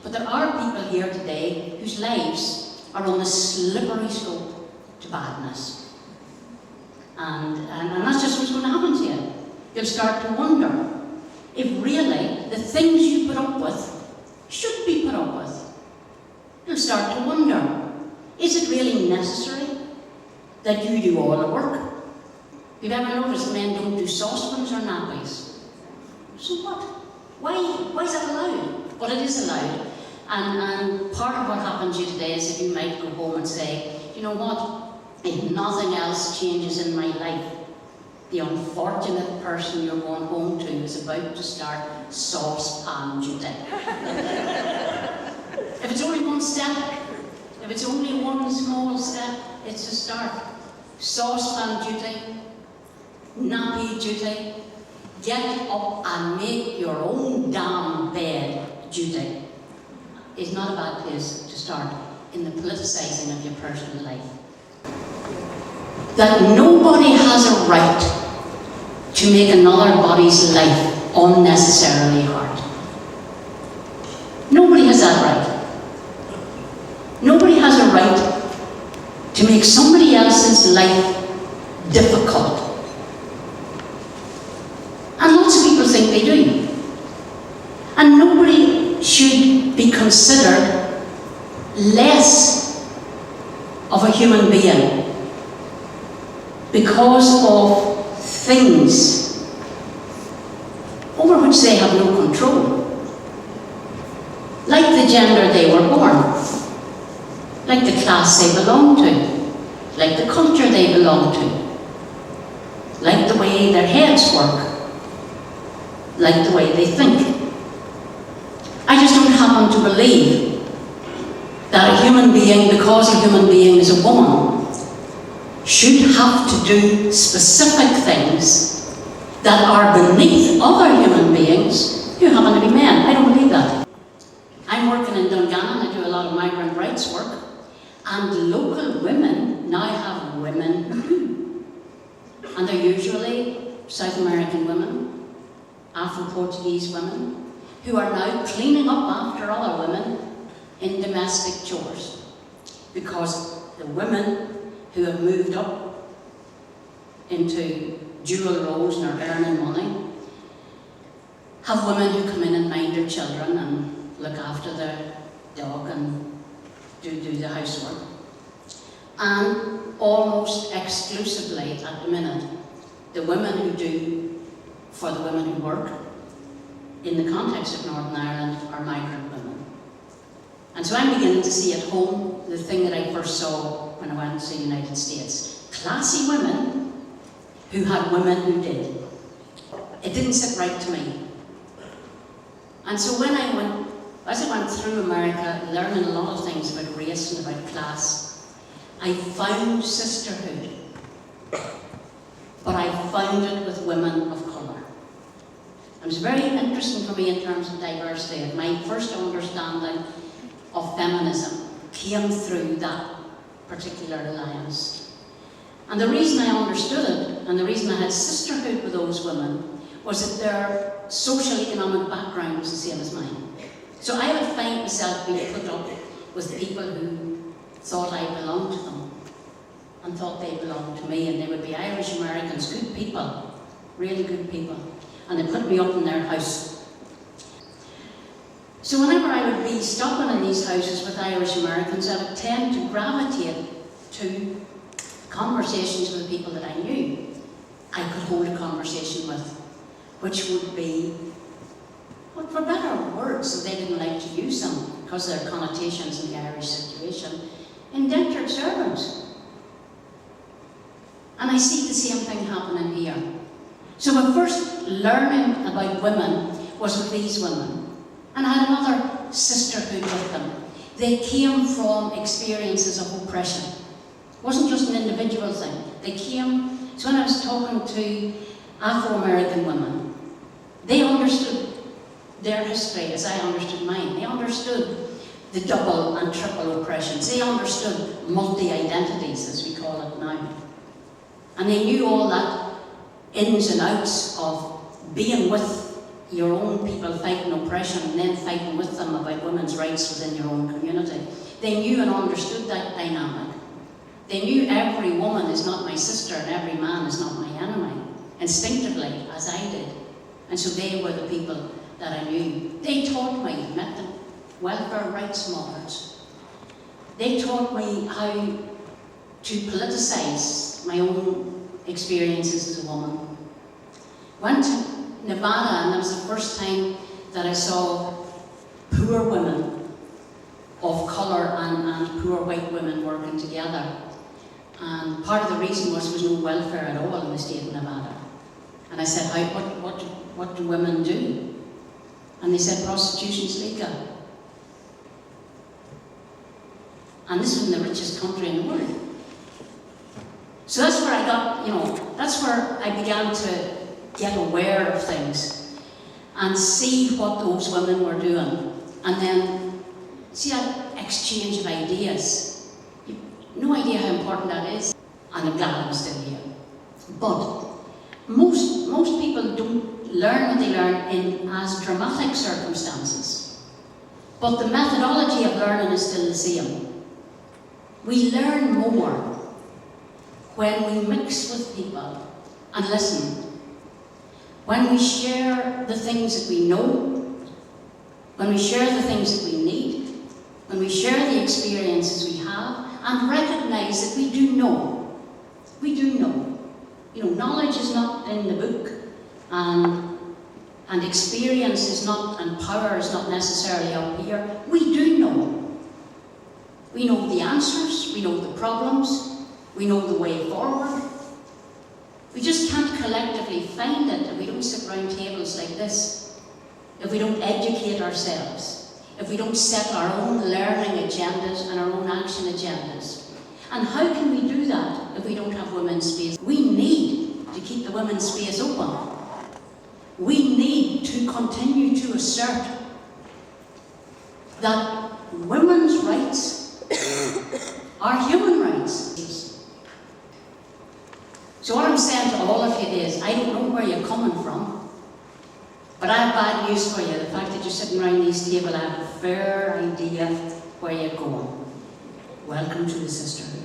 But there are people here today whose lives are on the slippery slope to badness. And that's just what's going to happen to you. You'll start to wonder if really the things you put up with should be put up with. You'll start to wonder, is it really necessary that you do all the work? You've ever noticed men don't do saucepans or nappies? So what? Why is that allowed? Well, it is allowed. And part of what happens to you today is that you might go home and say, you know what, if nothing else changes in my life, the unfortunate person you're going home to is about to start saucepan duty. If it's only one step, if it's only one small step, it's a start. Saucepan duty, nappy duty, get up and make your own damn bed duty is not a bad place to start in the politicising of your personal life. That nobody has a right to make another body's life unnecessarily hard. Nobody has that right. Nobody has a right to make somebody else's life difficult. And lots of people think they do. And nobody should be considered less of a human being because of things over which they have no control. Like the gender they were born, like the class they belong to, like the culture they belong to, like the way their heads work, like the way they think. I just don't happen to believe that a human being, because a human being is a woman, should have to do specific things that are beneath other human beings who happen to be men. I don't believe that. I'm working in Dungannon, I do a lot of migrant rights work, and local women now have women who do. And they're usually South American women, Afro-Portuguese women, who are now cleaning up after other women in domestic chores. Because the women who have moved up into dual roles and are earning money have women who come in and mind their children and look after their dog and do the housework. And almost exclusively at the minute, the women who do for the women who work in the context of Northern Ireland are migrant women. And so I'm beginning to see at home the thing that I first saw when I went to the United States. Classy women who had women who did. It didn't sit right to me. And so as I went through America, learning a lot of things about race and about class, I found sisterhood. But I found it with women of colour. It was very interesting for me in terms of diversity. My first understanding of feminism came through that particular alliance. And the reason I understood it, and the reason I had sisterhood with those women, was that their social-economic background was the same as mine. So I would find myself being put up with people who thought I belonged to them, and thought they belonged to me, and they would be Irish Americans, good people, really good people. And they put me up in their house. So whenever I would be stopping in these houses with Irish Americans, I would tend to gravitate to conversations with people that I knew I could hold a conversation with, which would be, well, for better words, so they didn't like to use them because of their connotations in the Irish situation, indentured servants. And I see the same thing happening here. So my first learning about women was with these women. And I had another sisterhood with them. They came from experiences of oppression. It wasn't just an individual thing. They came, so when I was talking to Afro-American women, they understood their history as I understood mine. They understood the double and triple oppressions. They understood multi-identities, as we call it now. And they knew all that ins and outs of being with your own people fighting oppression and then fighting with them about women's rights within your own community. They knew and understood that dynamic. They knew every woman is not my sister and every man is not my enemy, instinctively, as I did. And so they were the people that I knew. They taught me, met them, welfare rights mothers. They taught me how to politicise my own experiences as a woman. Went to Nevada, and that was the first time that I saw poor women of colour and poor white women working together. And part of the reason was there was no welfare at all in the state of Nevada. And I said, what do women do? And they said, prostitution's legal. And this was in the richest country in the world. So that's where I got, that's where I began to get aware of things and see what those women were doing. And then see that exchange of ideas. You've no idea how important that is. And I'm glad I'm still here. But most people don't learn what they learn in as dramatic circumstances. But the methodology of learning is still the same. We learn more when we mix with people and listen. When we share the things that we know, when we share the things that we need, when we share the experiences we have, and recognise that we do know. We do know. Knowledge is not in the book, and experience is not, and power is not necessarily up here. We do know. We know the answers, we know the problems, we know the way forward. We just can't collectively find it if we don't sit around tables like this, if we don't educate ourselves, if we don't set our own learning agendas and our own action agendas. And how can we do that if we don't have women's space? We need to keep the women's space open. We need to continue to assert that women's rights are human rights. So what I'm saying to all of you is, I don't know where you're coming from, but I have bad news for you. The fact that you're sitting around these tables, I have a fair idea where you're going. Welcome to the sisterhood.